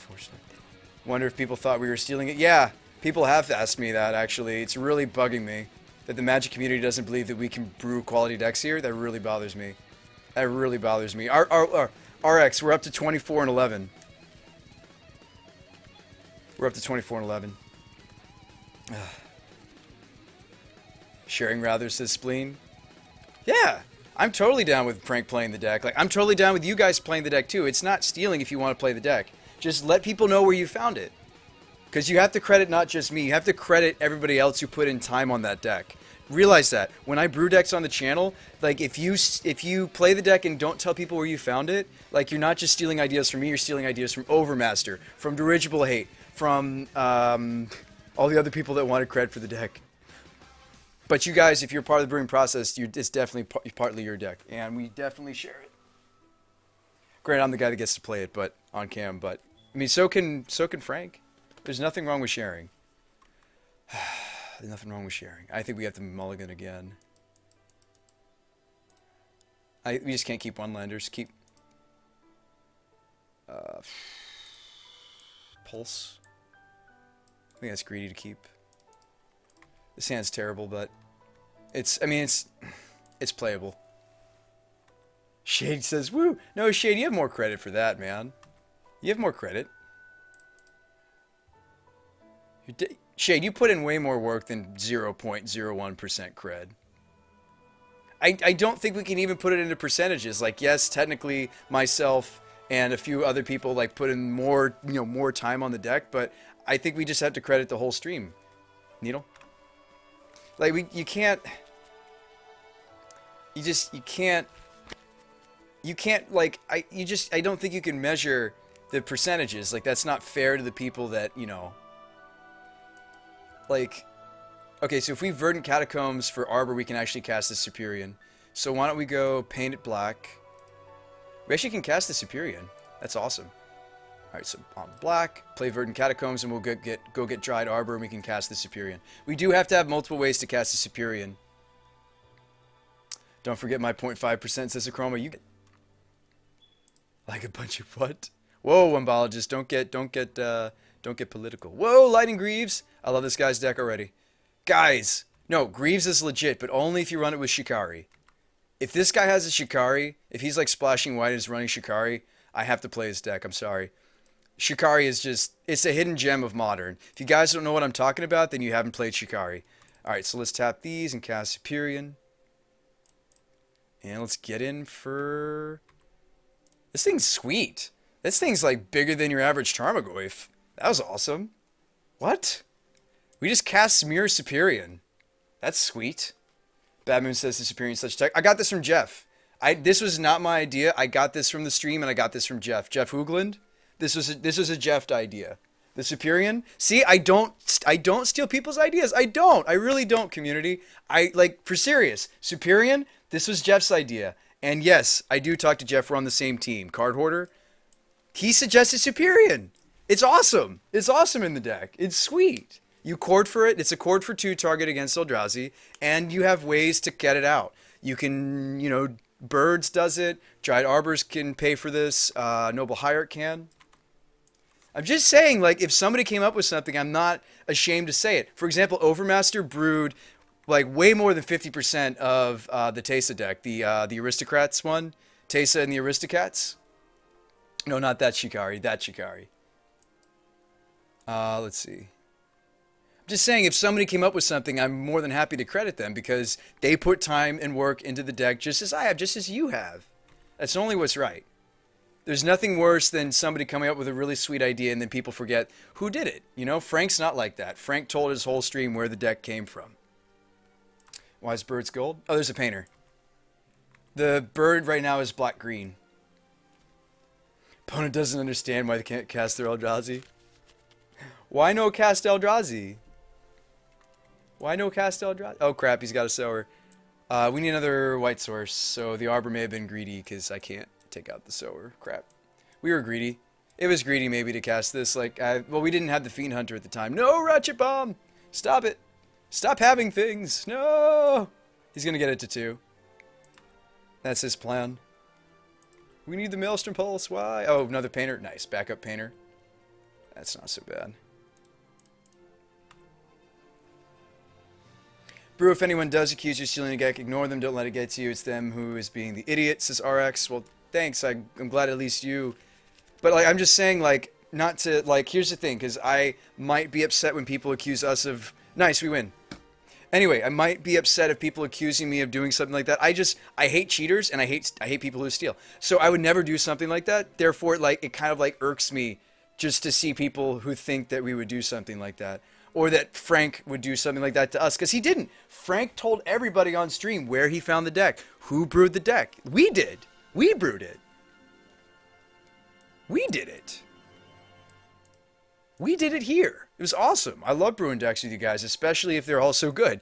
unfortunate. Wonder if people thought we were stealing it. Yeah, people have asked me that, actually. It's really bugging me that the Magic community doesn't believe that we can brew quality decks here. That really bothers me. That really bothers me. Our RX, we're up to 24 and 11. We're up to 24 and 11. Sharing rather, says Spleen. Yeah, I'm totally down with Frank playing the deck. Like, I'm totally down with you guys playing the deck too. It's not stealing if you want to play the deck. Just let people know where you found it. Because you have to credit not just me. You have to credit everybody else who put in time on that deck. Realize that. When I brew decks on the channel, like, if you play the deck and don't tell people where you found it, like, you're not just stealing ideas from me, you're stealing ideas from Overmaster, from Dirigible Hate, from all the other people that wanted cred for the deck. But you guys, if you're part of the brewing process, it's definitely partly your deck. And we definitely share it. Granted, I'm the guy that gets to play it, but on cam, but I mean, so can Frank. There's nothing wrong with sharing. There's nothing wrong with sharing. I think we have to mulligan again. We just can't keep one-landers. Keep Pulse. I think that's greedy to keep. This hand's terrible, but it's playable. Shade says, "Woo!" No, Shade, you have more credit for that, man. You have more credit. Shade, you put in way more work than 0.01% cred. I don't think we can even put it into percentages. Like, yes, technically, myself and a few other people like put in more, more time on the deck, but I think we just have to credit the whole stream. Needle? Like, you can't, like, I don't think you can measure the percentages. Like, that's not fair to the people that, like, okay, so if we Verdant Catacombs for Arbor, we can actually cast the Superior. So why don't we go paint it black? We actually can cast the Superior. That's awesome. Alright, so on black, play Verdant Catacombs, and we'll go get Dried Arbor, and we can cast the Superior. We do have to have multiple ways to cast the Superior. Don't forget my 0.5%, says Achroma. You get like a bunch of what? Whoa, Wembologist, don't get political. Whoa, Lightning Greaves. I love this guy's deck already. Guys, no, Greaves is legit, but only if you run it with Shikari. If this guy has a Shikari, if he's like splashing white and is running Shikari, I have to play his deck. I'm sorry. Shikari is just, it's a hidden gem of Modern. If you guys don't know what I'm talking about, then you haven't played Shikari. Alright, so let's tap these and cast Superior. And let's get in for... This thing's sweet. This thing's like bigger than your average Tarmogoyf. That was awesome. What? We just cast Smear Superior. That's sweet. Bad Moon says the Superior such tech. I got this from Jeff. This was not my idea. I got this from the stream, and I got this from Jeff. Jeff Hoogland. This was a Jeff idea. The Superior. See, I don't steal people's ideas. I don't. I really don't, community. For serious. Superior. This was Jeff's idea. And yes, I do talk to Jeff. We're on the same team. Card Hoarder. He suggested Superior. It's awesome. It's awesome in the deck. It's sweet. You chord for it. It's a chord for 2 target against Eldrazi, and you have ways to get it out. You can, Birds does it. Dried Arbors can pay for this. Noble Hierarch can. I'm just saying, like, if somebody came up with something, I'm not ashamed to say it. For example, Overmaster brewed, like, way more than 50% of the Teysa deck. The Aristocrats one. Teysa and the Aristocats. No, not that Shikari. That Shikari. Let's see. I'm just saying, if somebody came up with something, I'm more than happy to credit them because they put time and work into the deck just as I have, just as you have. That's only what's right. There's nothing worse than somebody coming up with a really sweet idea and then people forget who did it. Frank's not like that. Frank told his whole stream where the deck came from. Why is Birds gold? Oh, there's a painter. The bird right now is black-green. Opponent doesn't understand why they can't cast their Eldrazi. Why no cast Eldrazi? Why no cast Eldrazi? Oh crap, he's got a sower. We need another white source, so the Arbor may have been greedy because I can't take out the sower. Crap. We were greedy. It was greedy maybe to cast this. Well, we didn't have the Fiend Hunter at the time. No, Ratchet Bomb! Stop it! Stop having things! No! He's gonna get it to 2. That's his plan. We need the Maelstrom Pulse. Why? Oh, another painter. Nice. Backup painter. That's not so bad. Brew, if anyone does accuse you of stealing a deck, ignore them. Don't let it get to you. It's them who is being the idiot, says RX. Well, thanks. I'm glad at least you... But, like, I'm just saying, like, not to... Like, here's the thing, because I might be upset when people accuse us of... Nice, we win. Anyway, I might be upset if people accusing me of doing something like that. I hate cheaters, and I hate people who steal. So I would never do something like that. Therefore, like, it kind of, like, irks me just to see people who think that we would do something like that. Or that Frank would do something like that to us. Because he didn't. Frank told everybody on stream where he found the deck. Who brewed the deck? We did. We brewed it. We did it. We did it here. It was awesome. I love brewing decks with you guys, especially if they're all so good.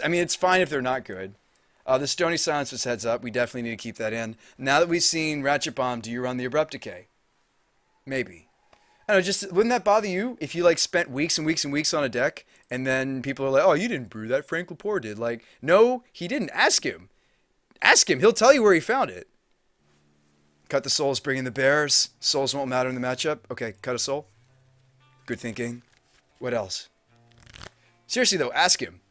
I mean, it's fine if they're not good. The Stony Silence was heads up. We definitely need to keep that in. Now that we've seen Ratchet Bomb, do you run the Abrupt Decay? Maybe. I don't know, just wouldn't that bother you if you like spent weeks and weeks and weeks on a deck and then people are like, oh, you didn't brew that, Frank Lepore did. Like, no, he didn't. Ask him. Ask him. He'll tell you where he found it. Cut the souls, bring in the bears. Souls won't matter in the matchup. Okay, cut a soul. Good thinking. What else? Seriously though, ask him.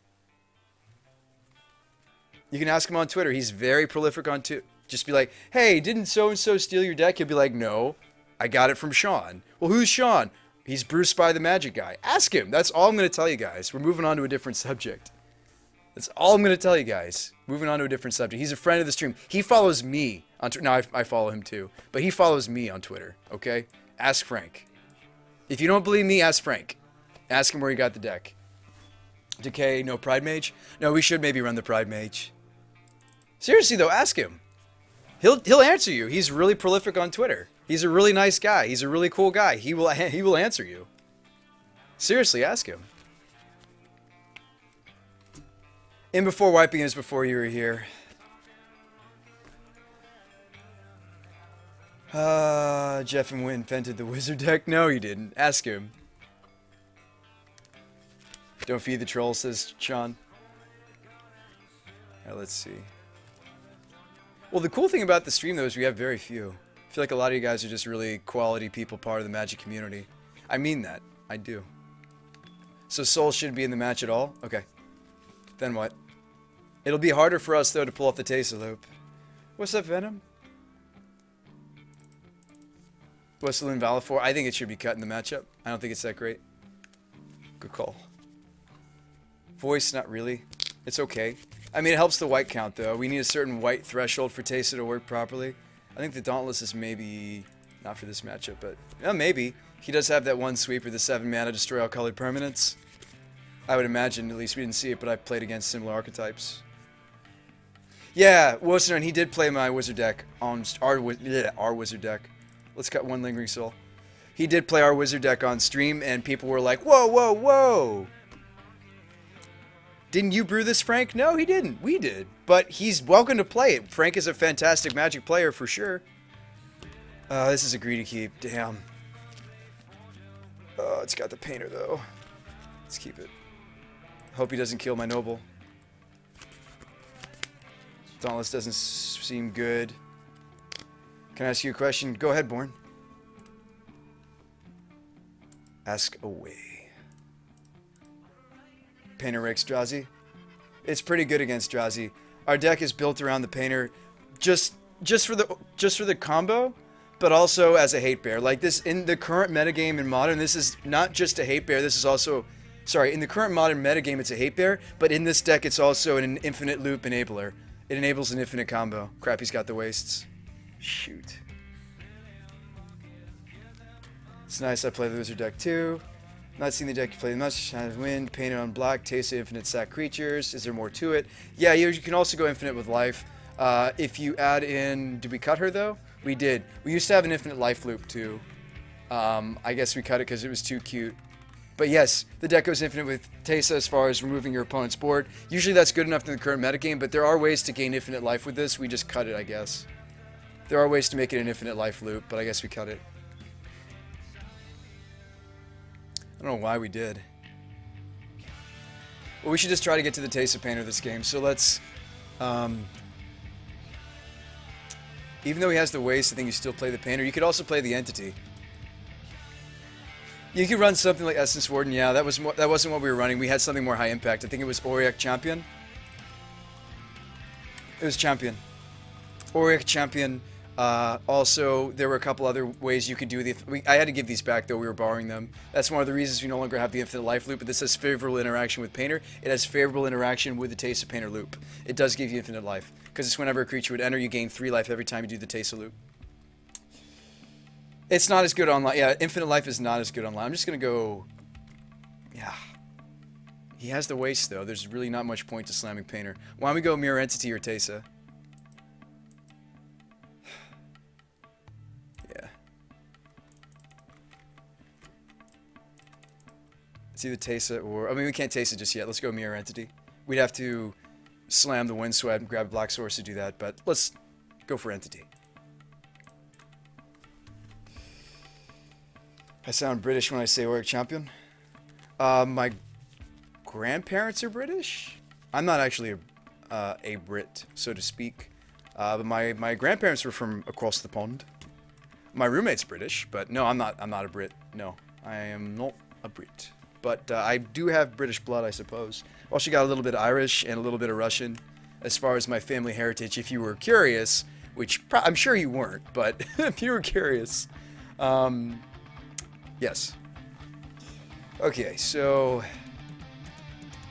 You can ask him on Twitter. He's very prolific on Twitter. Just be like, hey, didn't so-and-so steal your deck? He'll be like, no. I got it from Sean. Well, who's Sean? He's BrewSpytheMagicGuy. Ask him. That's all I'm going to tell you guys. We're moving on to a different subject. That's all I'm going to tell you guys. Moving on to a different subject. He's a friend of the stream. He follows me on Twitter. No, I follow him too. But he follows me on Twitter. Okay? Ask Frank. If you don't believe me, ask Frank. Ask him where he got the deck. Decay, no Pride Mage? No, we should maybe run the Pride Mage. Seriously though, ask him. He'll answer you. He's really prolific on Twitter. He's a really nice guy. He's a really cool guy. He will answer you. Seriously, ask him. In before wiping is before you were here. Jeff and Wynn invented the wizard deck. No, he didn't. Ask him. Don't feed the troll, says Sean. Now, let's see. Well, the cool thing about the stream, though, is we have very few. I feel like a lot of you guys are just really quality people, part of the Magic community. I mean that. I do. So Soul shouldn't be in the match at all? Okay. Then what? It'll be harder for us, though, to pull off the Taser loop. What's up, Venom? What's Saloon Valor for? I think it should be cut in the matchup. I don't think it's that great. Good call. Voice, not really. It's okay. I mean, it helps the white count, though. We need a certain white threshold for Taser to work properly. I think the Dauntless is maybe not for this matchup, but maybe. He does have that one sweeper, the 7-mana destroy all colored permanents. I would imagine, at least we didn't see it, but I've played against similar archetypes. Yeah, Wilson, he did play my wizard deck on our wizard deck. Let's cut one Lingering Soul. He did play our wizard deck on stream, and people were like, whoa, whoa, whoa. Didn't you brew this, Frank? No, he didn't. We did. But he's welcome to play it. Frank is a fantastic Magic player for sure. This is a greedy keep. Damn. It's got the painter, though. Let's keep it. Hope he doesn't kill my noble. Dauntless doesn't seem good. Can I ask you a question? Go ahead, Born. Ask away. Painter Rex Drazi. It's pretty good against Drazi. Our deck is built around the Painter just for the combo, but also as a hate bear. Like this in the current metagame in Modern, this is not just a hate bear, this is also in the current Modern metagame it's a hate bear, but in this deck it's also an infinite loop enabler. It enables an infinite combo. Crap, he's got the wastes. Shoot. It's nice I play the wizard deck too. Not seen the deck you play much. Wind, painted on black, taste of infinite sack creatures. Is there more to it? Yeah, you can also go infinite with life. If you add in... Did we cut her, though? We did. We used to have an infinite life loop, too. I guess we cut it because it was too cute. But yes, the deck goes infinite with Teysa as far as removing your opponent's board. Usually that's good enough in the current metagame, but there are ways to gain infinite life with this. We just cut it, I guess. There are ways to make it an infinite life loop, but I guess we cut it. I don't know why we did. Well, we should just try to get to the Taste of Painter this game. So let's... even though he has the waste, I think you still play the Painter. You could also play the Entity. You could run something like Essence Warden. Yeah, that wasn't what we were running. We had something more high impact. I think it was Auric Champion. It was Champion. Auric Champion. Also, there were a couple other ways you could do I had to give these back, though. We were borrowing them. That's one of the reasons we no longer have the Infinite Life loop, but this has favorable interaction with Painter. It has favorable interaction with the Taste of Painter loop. It does give you Infinite Life, because it's whenever a creature would enter, you gain 3 life every time you do the Taste of loop. It's not as good online. Yeah, Infinite Life is not as good online. I'm just going to go... Yeah. He has the waste, though. There's really not much point to slamming Painter. Why don't we go Mirror Entity or Tesa? Yeah. It's either Tesa or... I mean, we can't Tesa just yet. Let's go Mirror Entity. We'd have to slam the Windswept and grab Black Source to do that, but let's go for Entity. I sound British when I say Auric Champion. My grandparents are British. I'm not actually a Brit, so to speak. But my grandparents were from across the pond. My roommate's British, but no, I'm not a Brit. No, I am not a Brit. But I do have British blood, I suppose. Also got a little bit of Irish and a little bit of Russian. As far as my family heritage, if you were curious, which I'm sure you weren't, but if you were curious, yes. Okay, so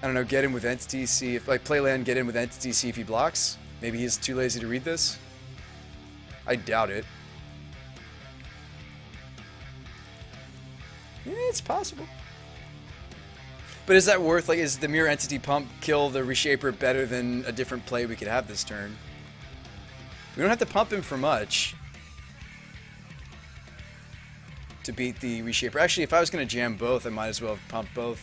I don't know, get in with Entity, see if, like, play land, get in with Entity, see if he blocks. Maybe he's too lazy to read this. I doubt it. Yeah, it's possible. But is that worth, like, is the Mirror Entity pump kill the Reshaper better than a different play we could have this turn? We don't have to pump him for much to beat the Reshaper. Actually, if I was going to jam both, I might as well have pumped both.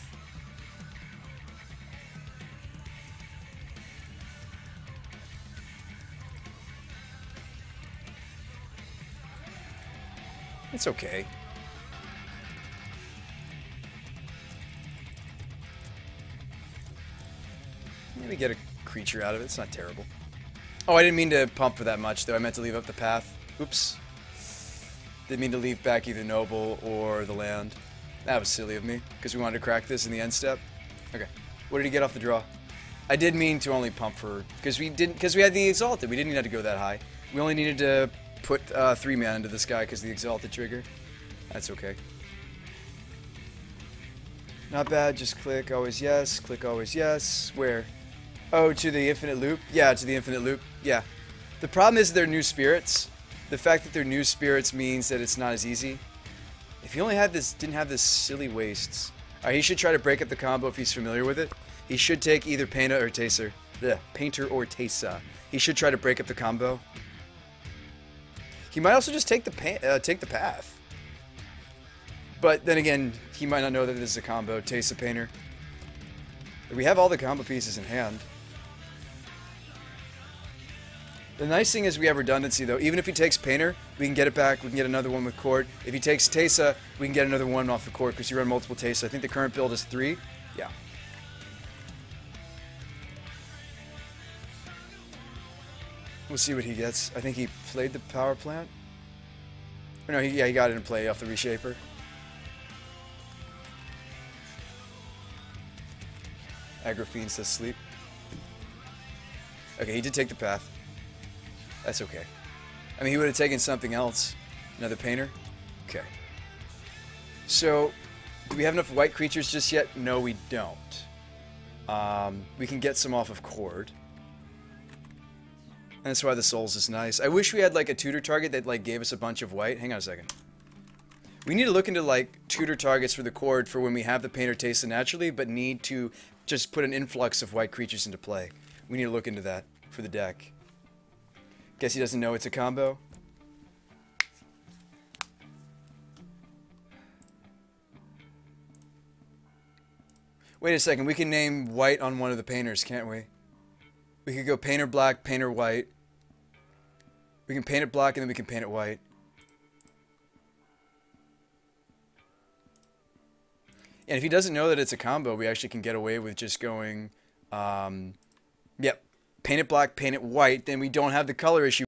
It's okay. Maybe get a creature out of it. It's not terrible. Oh, I didn't mean to pump for that much, though. I meant to leave up the path. Oops. Didn't mean to leave back either Noble or the land. That was silly of me, because we wanted to crack this in the end step. Okay. What did he get off the draw? I did mean to only pump for... Because we had the Exalted. We didn't need to go that high. We only needed to put 3 mana into this guy because of the Exalted trigger. That's okay. Not bad. Just click always yes. Click always yes. Where? Oh, to the Infinite Loop? Yeah, to the Infinite Loop. Yeah. The problem is they're new spirits. The fact that they're new spirits means that it's not as easy. If he only had this, didn't have this silly wastes. Alright, he should try to break up the combo if he's familiar with it. He should take either Painter or Taser. Painter or Tesa. He should try to break up the combo. He might also just take the path. But then again, he might not know that this is a combo. Tesa Painter. We have all the combo pieces in hand. The nice thing is we have redundancy, though. Even if he takes Painter, we can get it back. We can get another one with Court. If he takes Tesa, we can get another one off the Court because you run multiple Tesa. I think the current build is 3. Yeah. We'll see what he gets. I think he played the power plant. Or no, he got it in play off the Reshaper. Agrofiend says sleep. Okay, he did take the path. That's okay. I mean, he would have taken something else. Another Painter? Okay. So, do we have enough white creatures just yet? No, we don't. We can get some off of Cord. And that's why the Souls is nice. I wish we had, like, a tutor target that, like, gave us a bunch of white. Hang on a second. We need to look into, like, tutor targets for the Cord for when we have the Painter Tesa naturally, but need to just put an influx of white creatures into play. We need to look into that for the deck. Guess he doesn't know it's a combo. Wait a second, we can name white on one of the painters, can't we? We could go Painter black, Painter white. We can paint it black and then we can paint it white. And if he doesn't know that it's a combo, we actually can get away with just going, yep, paint it black, paint it white, then we don't have the color issue.